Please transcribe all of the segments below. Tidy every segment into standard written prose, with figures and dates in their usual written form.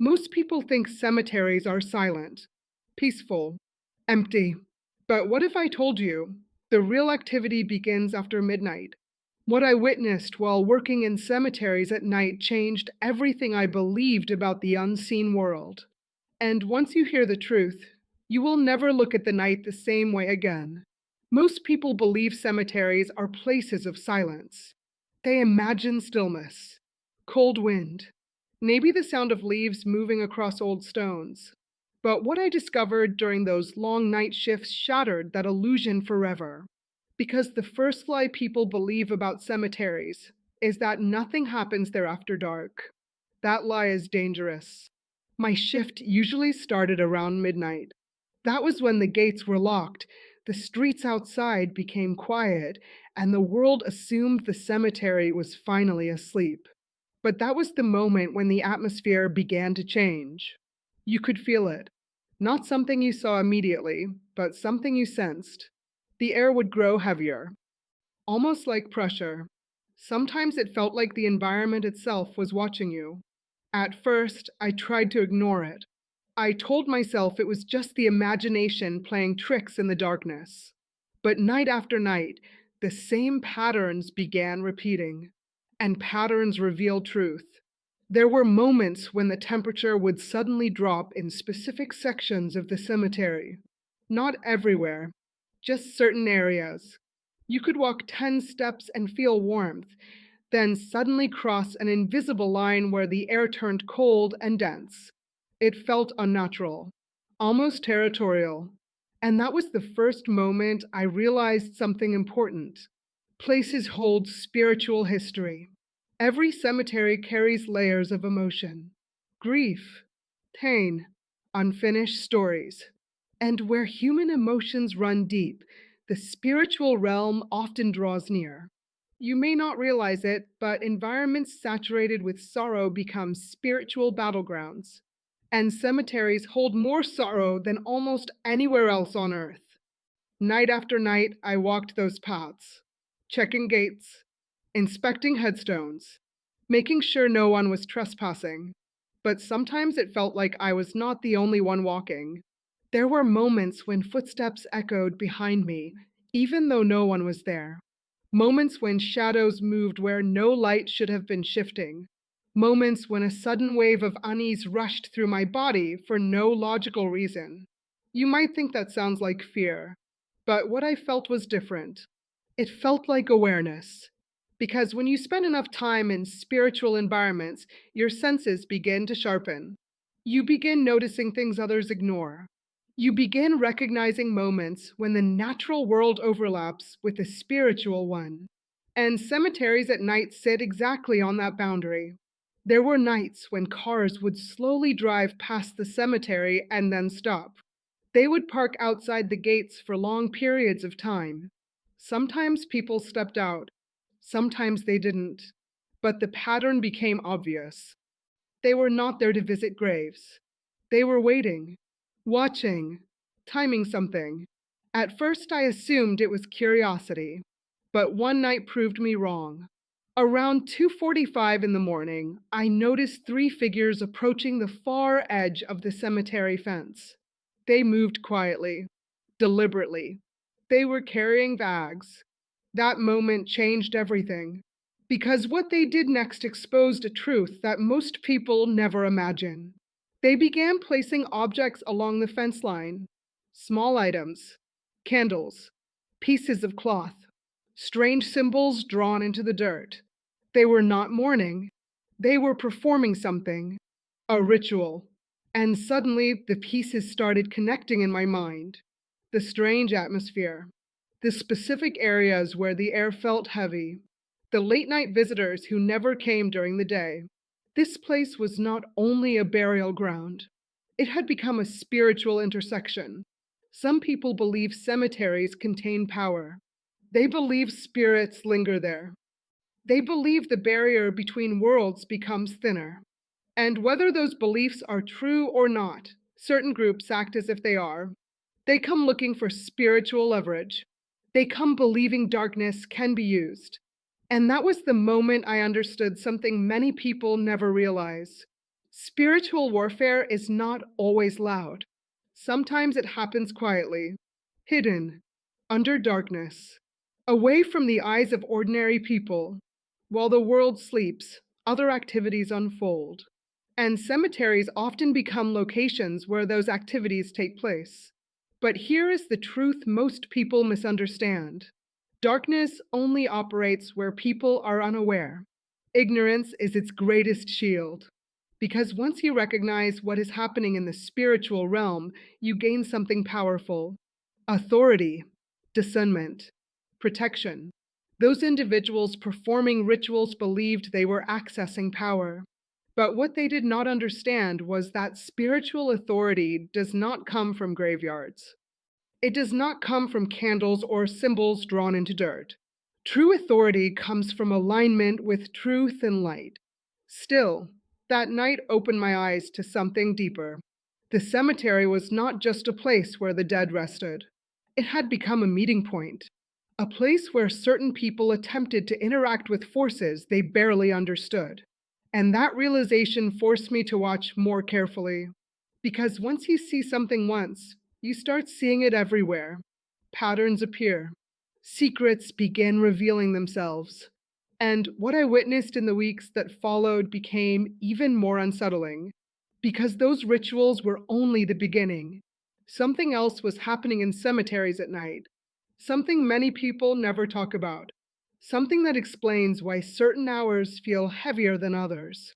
Most people think cemeteries are silent, peaceful, empty. But what if I told you the real activity begins after midnight? What I witnessed while working in cemeteries at night changed everything I believed about the unseen world. And once you hear the truth, you will never look at the night the same way again. Most people believe cemeteries are places of silence. They imagine stillness, cold wind, maybe the sound of leaves moving across old stones. But what I discovered during those long night shifts shattered that illusion forever. Because the first lie people believe about cemeteries is that nothing happens there after dark. That lie is dangerous. My shift usually started around midnight. That was when the gates were locked, the streets outside became quiet, and the world assumed the cemetery was finally asleep. But that was the moment when the atmosphere began to change. You could feel it. Not something you saw immediately, but something you sensed. The air would grow heavier, almost like pressure. Sometimes it felt like the environment itself was watching you. At first, I tried to ignore it. I told myself it was just the imagination playing tricks in the darkness. But night after night, the same patterns began repeating, and patterns reveal truth. There were moments when the temperature would suddenly drop in specific sections of the cemetery. Not everywhere, just certain areas. You could walk 10 steps and feel warmth, then suddenly cross an invisible line where the air turned cold and dense. It felt unnatural, almost territorial. And that was the first moment I realized something important. Places hold spiritual history. Every cemetery carries layers of emotion, grief, pain, unfinished stories. And where human emotions run deep, the spiritual realm often draws near. You may not realize it, but environments saturated with sorrow become spiritual battlegrounds. And cemeteries hold more sorrow than almost anywhere else on earth. Night after night, I walked those paths, checking gates, inspecting headstones, making sure no one was trespassing. But sometimes it felt like I was not the only one walking. There were moments when footsteps echoed behind me, even though no one was there. Moments when shadows moved where no light should have been shifting. Moments when a sudden wave of unease rushed through my body for no logical reason. You might think that sounds like fear, but what I felt was different. It felt like awareness. Because when you spend enough time in spiritual environments, your senses begin to sharpen. You begin noticing things others ignore. You begin recognizing moments when the natural world overlaps with the spiritual one. And cemeteries at night sit exactly on that boundary. There were nights when cars would slowly drive past the cemetery and then stop. They would park outside the gates for long periods of time. Sometimes people stepped out, sometimes they didn't. But the pattern became obvious. They were not there to visit graves. They were waiting, watching, timing something. At first, I assumed it was curiosity, but one night proved me wrong. Around 2:45 in the morning, I noticed three figures approaching the far edge of the cemetery fence. They moved quietly, deliberately. They were carrying bags. That moment changed everything, because what they did next exposed a truth that most people never imagine. They began placing objects along the fence line, small items, candles, pieces of cloth, strange symbols drawn into the dirt. They were not mourning, they were performing something, a ritual. And suddenly the pieces started connecting in my mind. The strange atmosphere, the specific areas where the air felt heavy, the late night visitors who never came during the day. This place was not only a burial ground, it had become a spiritual intersection. Some people believe cemeteries contain power. They believe spirits linger there. They believe the barrier between worlds becomes thinner. And whether those beliefs are true or not, certain groups act as if they are. They come looking for spiritual leverage. They come believing darkness can be used. And that was the moment I understood something many people never realize. Spiritual warfare is not always loud. Sometimes it happens quietly, hidden, under darkness, away from the eyes of ordinary people. While the world sleeps, other activities unfold. And cemeteries often become locations where those activities take place. But here is the truth most people misunderstand: darkness only operates where people are unaware. Ignorance is its greatest shield. Because once you recognize what is happening in the spiritual realm, you gain something powerful: authority, discernment, protection. Those individuals performing rituals believed they were accessing power. But what they did not understand was that spiritual authority does not come from graveyards. It does not come from candles or symbols drawn into dirt. True authority comes from alignment with truth and light. Still, that night opened my eyes to something deeper. The cemetery was not just a place where the dead rested. It had become a meeting point, a place where certain people attempted to interact with forces they barely understood. And that realization forced me to watch more carefully. Because once you see something once, you start seeing it everywhere. Patterns appear. Secrets begin revealing themselves. And what I witnessed in the weeks that followed became even more unsettling. Because those rituals were only the beginning. Something else was happening in cemeteries at night. Something many people never talk about. Something that explains why certain hours feel heavier than others.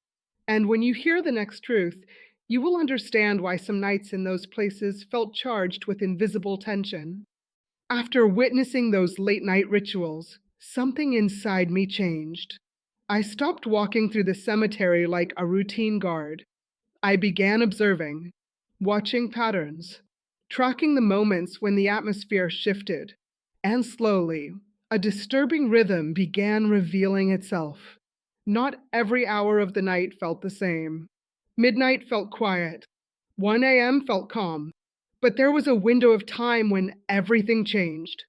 And when you hear the next truth, you will understand why some nights in those places felt charged with invisible tension. After witnessing those late night rituals, something inside me changed. I stopped walking through the cemetery like a routine guard. I began observing, watching patterns, tracking the moments when the atmosphere shifted. And slowly, a disturbing rhythm began revealing itself. Not every hour of the night felt the same. Midnight felt quiet. 1 a.m. felt calm. But there was a window of time when everything changed.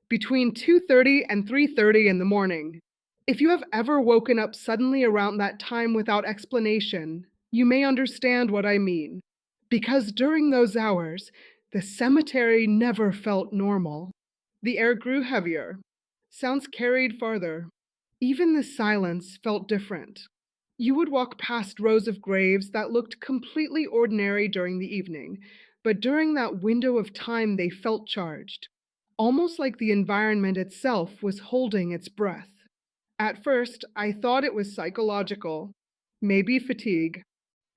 Between 2:30 and 3:30 in the morning. If you have ever woken up suddenly around that time without explanation, you may understand what I mean. Because during those hours, the cemetery never felt normal. The air grew heavier. Sounds carried farther. Even the silence felt different. You would walk past rows of graves that looked completely ordinary during the evening, but during that window of time they felt charged, almost like the environment itself was holding its breath. At first, I thought it was psychological, maybe fatigue,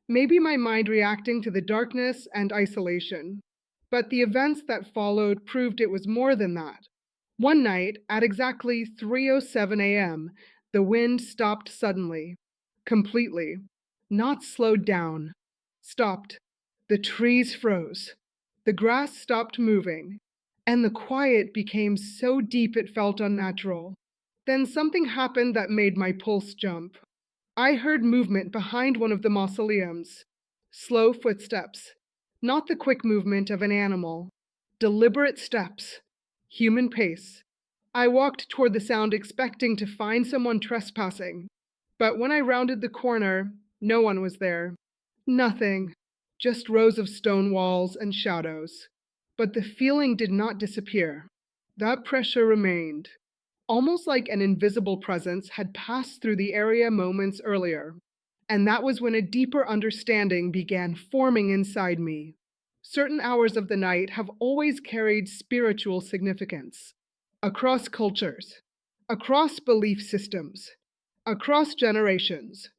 maybe my mind reacting to the darkness and isolation. But the events that followed proved it was more than that. One night, at exactly 3:07 a.m., the wind stopped suddenly, completely, not slowed down, stopped. The trees froze, the grass stopped moving, and the quiet became so deep it felt unnatural. Then something happened that made my pulse jump. I heard movement behind one of the mausoleums. Slow footsteps, not the quick movement of an animal. Deliberate steps, human pace. I walked toward the sound expecting to find someone trespassing. But when I rounded the corner, no one was there. Nothing, just rows of stone walls and shadows. But the feeling did not disappear. That pressure remained, almost like an invisible presence had passed through the area moments earlier. And that was when a deeper understanding began forming inside me. Certain hours of the night have always carried spiritual significance. Across cultures, across belief systems, across generations.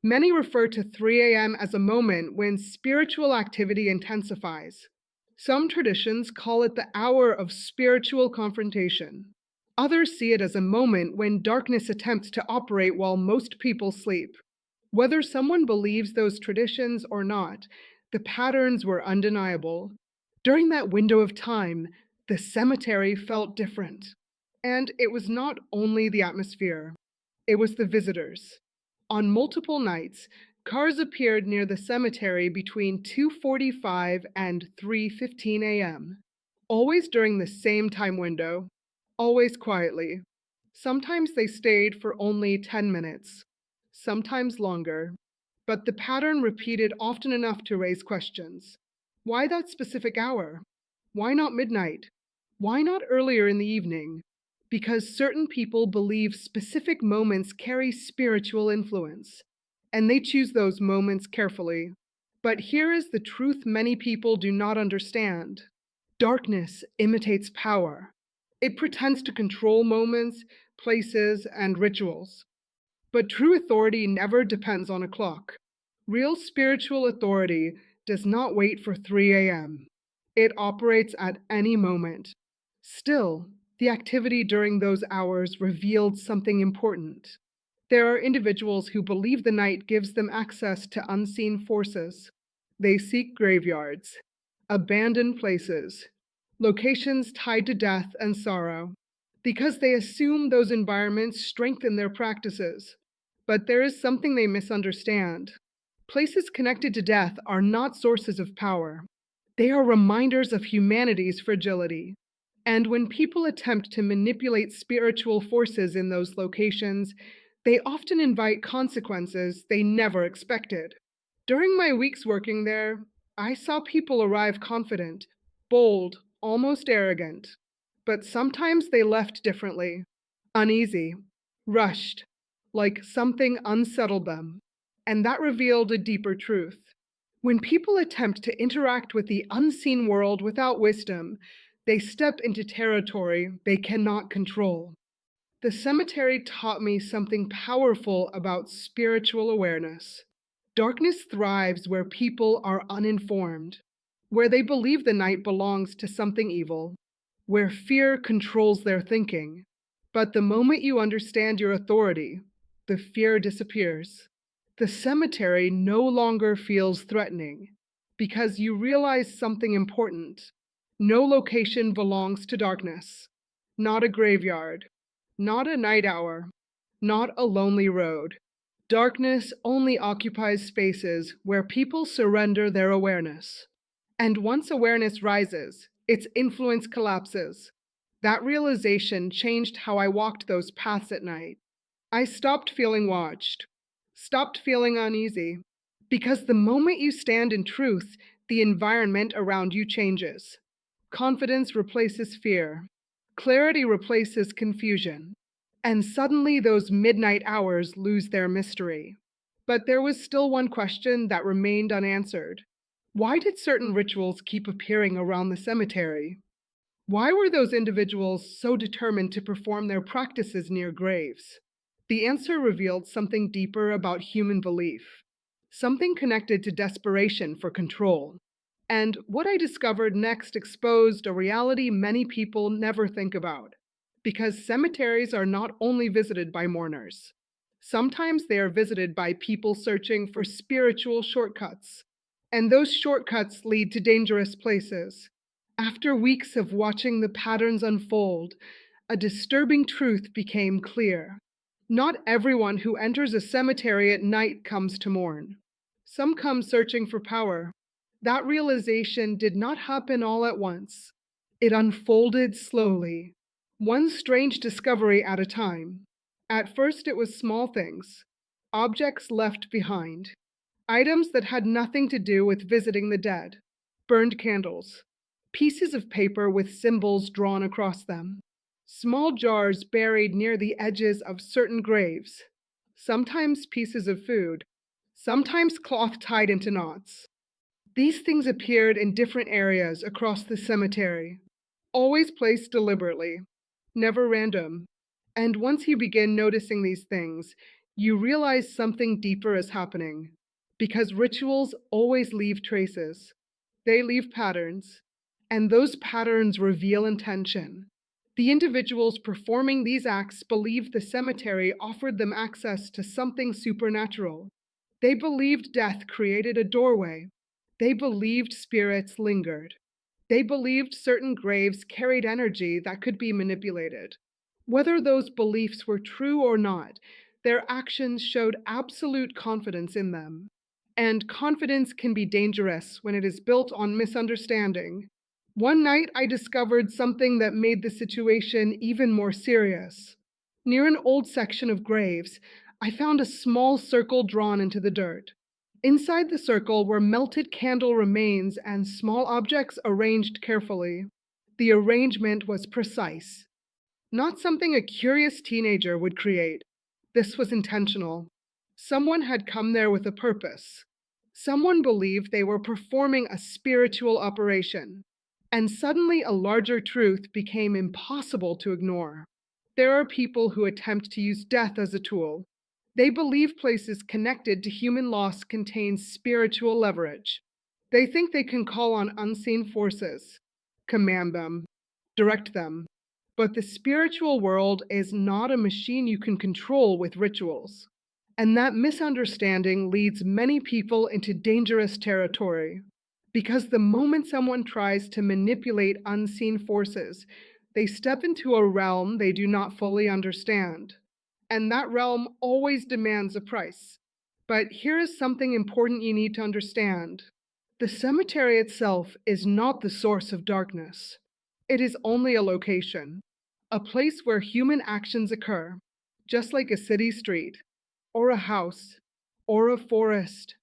Many refer to 3 a.m. as a moment when spiritual activity intensifies. Some traditions call it the hour of spiritual confrontation. Others see it as a moment when darkness attempts to operate while most people sleep. Whether someone believes those traditions or not, the patterns were undeniable. During that window of time, the cemetery felt different. And it was not only the atmosphere, it was the visitors. On multiple nights, cars appeared near the cemetery between 2:45 and 3:15 a.m., always during the same time window, always quietly. Sometimes they stayed for only 10 minutes, sometimes longer. but the pattern repeated often enough to raise questions. Why that specific hour? Why not midnight? Why not earlier in the evening? Because certain people believe specific moments carry spiritual influence, and they choose those moments carefully. But here is the truth many people do not understand: darkness imitates power. It pretends to control moments, places, and rituals. But true authority never depends on a clock. Real spiritual authority does not wait for 3 a.m. It operates at any moment. Still, the activity during those hours revealed something important. There are individuals who believe the night gives them access to unseen forces. They seek graveyards, abandoned places, locations tied to death and sorrow, because they assume those environments strengthen their practices. But there is something they misunderstand. Places connected to death are not sources of power. They are reminders of humanity's fragility. And when people attempt to manipulate spiritual forces in those locations, they often invite consequences they never expected. During my weeks working there, I saw people arrive confident, bold, almost arrogant. But sometimes they left differently, uneasy, rushed, like something unsettled them. And that revealed a deeper truth. When people attempt to interact with the unseen world without wisdom, they step into territory they cannot control. The cemetery taught me something powerful about spiritual awareness. Darkness thrives where people are uninformed, where they believe the night belongs to something evil, where fear controls their thinking. But the moment you understand your authority, the fear disappears. The cemetery no longer feels threatening because you realize something important. No location belongs to darkness, not a graveyard, not a night hour, not a lonely road. Darkness only occupies spaces where people surrender their awareness. And once awareness rises, its influence collapses. That realization changed how I walked those paths at night. I stopped feeling watched, stopped feeling uneasy, because the moment you stand in truth, the environment around you changes. Confidence replaces fear, clarity replaces confusion, and suddenly those midnight hours lose their mystery. But there was still one question that remained unanswered. Why did certain rituals keep appearing around the cemetery? Why were those individuals so determined to perform their practices near graves? The answer revealed something deeper about human belief, something connected to desperation for control. And what I discovered next exposed a reality many people never think about. Because cemeteries are not only visited by mourners, sometimes they are visited by people searching for spiritual shortcuts. And those shortcuts lead to dangerous places. After weeks of watching the patterns unfold, a disturbing truth became clear. Not everyone who enters a cemetery at night comes to mourn. Some come searching for power. That realization did not happen all at once. It unfolded slowly, one strange discovery at a time. At first, it was small things, objects left behind, items that had nothing to do with visiting the dead, burned candles, pieces of paper with symbols drawn across them, small jars buried near the edges of certain graves, sometimes pieces of food, sometimes cloth tied into knots. These things appeared in different areas across the cemetery, always placed deliberately, never random. And once you begin noticing these things, you realize something deeper is happening. Because rituals always leave traces, they leave patterns, and those patterns reveal intention. The individuals performing these acts believed the cemetery offered them access to something supernatural. They believed death created a doorway. They believed spirits lingered. They believed certain graves carried energy that could be manipulated. Whether those beliefs were true or not, their actions showed absolute confidence in them. And confidence can be dangerous when it is built on misunderstanding. One night, I discovered something that made the situation even more serious. Near an old section of graves, I found a small circle drawn into the dirt. Inside the circle were melted candle remains and small objects arranged carefully. The arrangement was precise, not something a curious teenager would create. This was intentional. Someone had come there with a purpose. Someone believed they were performing a spiritual operation. And suddenly a larger truth became impossible to ignore. There are people who attempt to use death as a tool. They believe places connected to human loss contain spiritual leverage. They think they can call on unseen forces, command them, direct them. But the spiritual world is not a machine you can control with rituals. And that misunderstanding leads many people into dangerous territory. Because the moment someone tries to manipulate unseen forces, they step into a realm they do not fully understand. And that realm always demands a price. But here is something important you need to understand. The cemetery itself is not the source of darkness. It is only a location, a place where human actions occur, just like a city street, or a house, or a forest.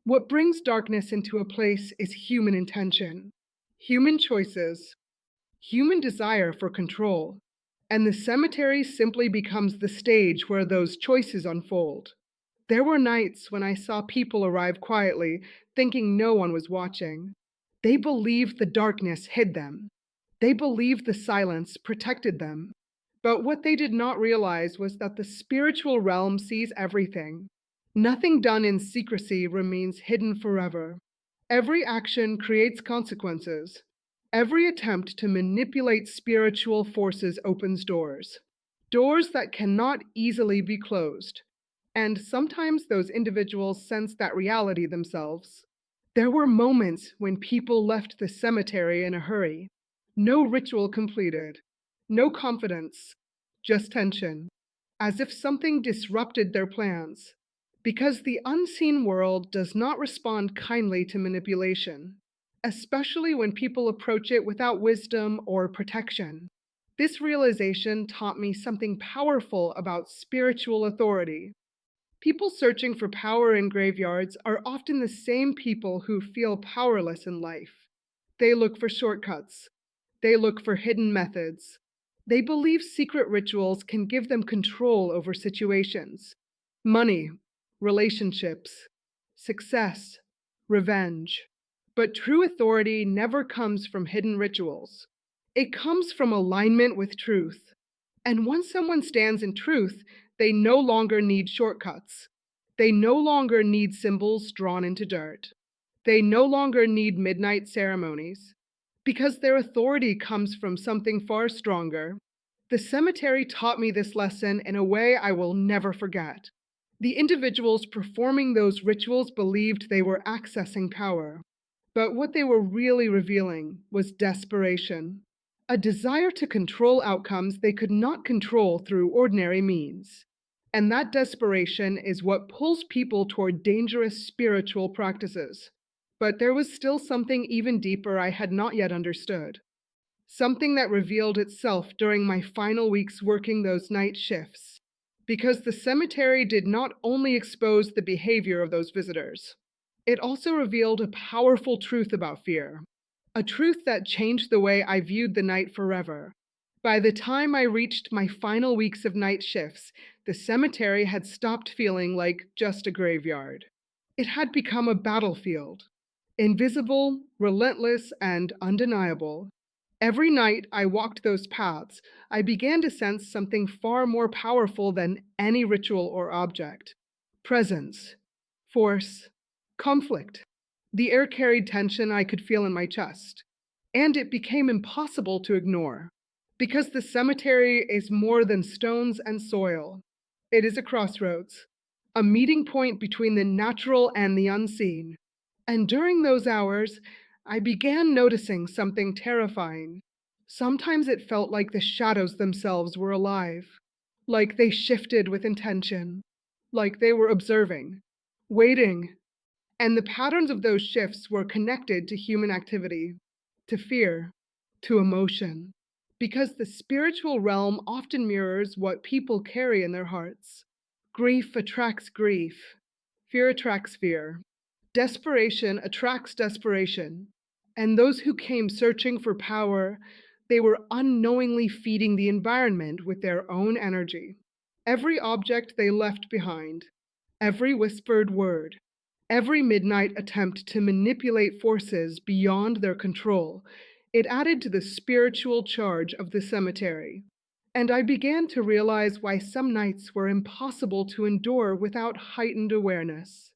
What brings darkness into a place is human intention, human choices, human desire for control. And the cemetery simply becomes the stage where those choices unfold. There were nights when I saw people arrive quietly, thinking no one was watching. They believed the darkness hid them. They believed the silence protected them. But what they did not realize was that the spiritual realm sees everything. Nothing done in secrecy remains hidden forever. Every action creates consequences. Every attempt to manipulate spiritual forces opens doors. Doors that cannot easily be closed. And sometimes those individuals sense that reality themselves. There were moments when people left the cemetery in a hurry. No ritual completed, no confidence, just tension, as if something disrupted their plans. Because the unseen world does not respond kindly to manipulation, especially when people approach it without wisdom or protection. This realization taught me something powerful about spiritual authority. People searching for power in graveyards are often the same people who feel powerless in life. They look for shortcuts. They look for hidden methods. They believe secret rituals can give them control over situations, money, relationships, success, revenge. But true authority never comes from hidden rituals. It comes from alignment with truth. And once someone stands in truth, they no longer need shortcuts. They no longer need symbols drawn into dirt. They no longer need midnight ceremonies. Because their authority comes from something far stronger. The cemetery taught me this lesson in a way I will never forget. The individuals performing those rituals believed they were accessing power. But what they were really revealing was desperation, a desire to control outcomes they could not control through ordinary means. And that desperation is what pulls people toward dangerous spiritual practices. But there was still something even deeper I had not yet understood. Something that revealed itself during my final weeks working those night shifts. Because the cemetery did not only expose the behavior of those visitors, it also revealed a powerful truth about fear, a truth that changed the way I viewed the night forever. By the time I reached my final weeks of night shifts, the cemetery had stopped feeling like just a graveyard. It had become a battlefield, invisible, relentless, and undeniable. Every night I walked those paths, I began to sense something far more powerful than any ritual or object: presence, force, conflict. The air carried tension I could feel in my chest, and it became impossible to ignore. Because the cemetery is more than stones and soil. It is a crossroads, a meeting point between the natural and the unseen. And during those hours, I began noticing something terrifying. Sometimes it felt like the shadows themselves were alive, like they shifted with intention, like they were observing, waiting. And the patterns of those shifts were connected to human activity, to fear, to emotion. Because the spiritual realm often mirrors what people carry in their hearts. Grief attracts grief, fear attracts fear. Desperation attracts desperation, and those who came searching for power, they were unknowingly feeding the environment with their own energy. Every object they left behind, every whispered word, every midnight attempt to manipulate forces beyond their control, it added to the spiritual charge of the cemetery. And I began to realize why some nights were impossible to endure without heightened awareness.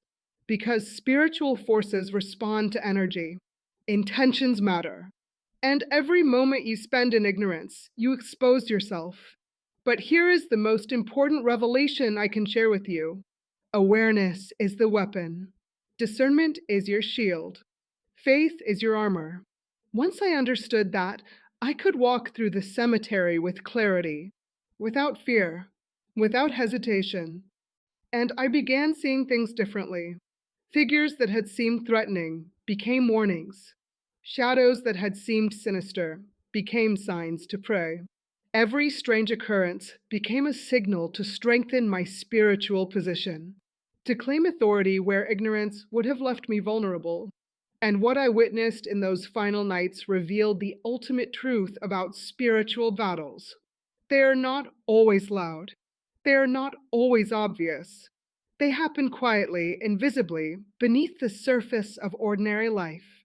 Because spiritual forces respond to energy, intentions matter. And every moment you spend in ignorance, you expose yourself. But here is the most important revelation I can share with you: awareness is the weapon, discernment is your shield, faith is your armor. Once I understood that, I could walk through the cemetery with clarity, without fear, without hesitation, and I began seeing things differently. Figures that had seemed threatening became warnings. Shadows that had seemed sinister became signs to pray. Every strange occurrence became a signal to strengthen my spiritual position, to claim authority where ignorance would have left me vulnerable. And what I witnessed in those final nights revealed the ultimate truth about spiritual battles. They are not always loud. They are not always obvious. They happen quietly, invisibly, beneath the surface of ordinary life.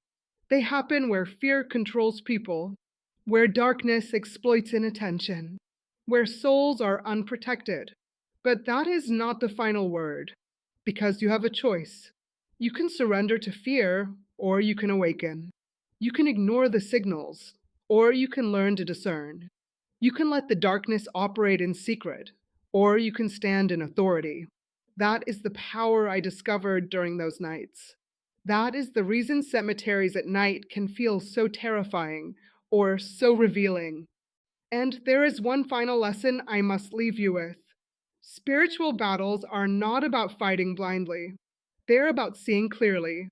They happen where fear controls people, where darkness exploits inattention, where souls are unprotected. But that is not the final word, because you have a choice. You can surrender to fear, or you can awaken. You can ignore the signals, or you can learn to discern. You can let the darkness operate in secret, or you can stand in authority. That is the power I discovered during those nights. That is the reason cemeteries at night can feel so terrifying or so revealing. And there is one final lesson I must leave you with. Spiritual battles are not about fighting blindly. They're about seeing clearly,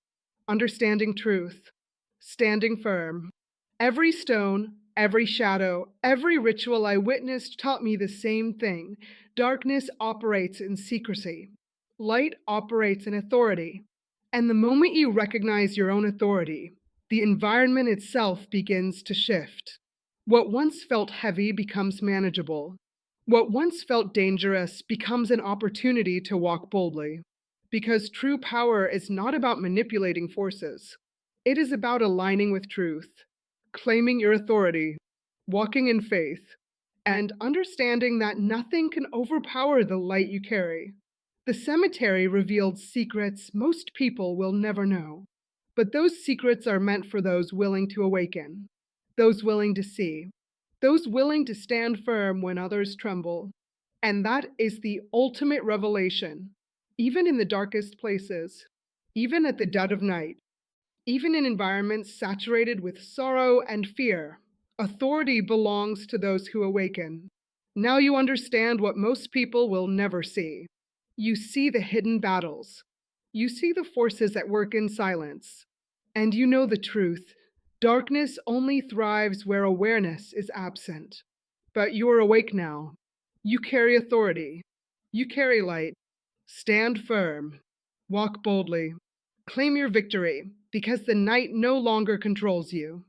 understanding truth, standing firm. Every stone, every shadow, every ritual I witnessed taught me the same thing. Darkness operates in secrecy. Light operates in authority. And the moment you recognize your own authority, the environment itself begins to shift. What once felt heavy becomes manageable. What once felt dangerous becomes an opportunity to walk boldly. Because true power is not about manipulating forces. It is about aligning with truth, claiming your authority, walking in faith, and understanding that nothing can overpower the light you carry. The cemetery revealed secrets most people will never know, but those secrets are meant for those willing to awaken, those willing to see, those willing to stand firm when others tremble. And that is the ultimate revelation, even in the darkest places, even at the dead of night. Even in environments saturated with sorrow and fear, authority belongs to those who awaken. Now you understand what most people will never see. You see the hidden battles. You see the forces at work in silence. And you know the truth. Darkness only thrives where awareness is absent. But you are awake now. You carry authority. You carry light. Stand firm. Walk boldly. Claim your victory, because the night no longer controls you.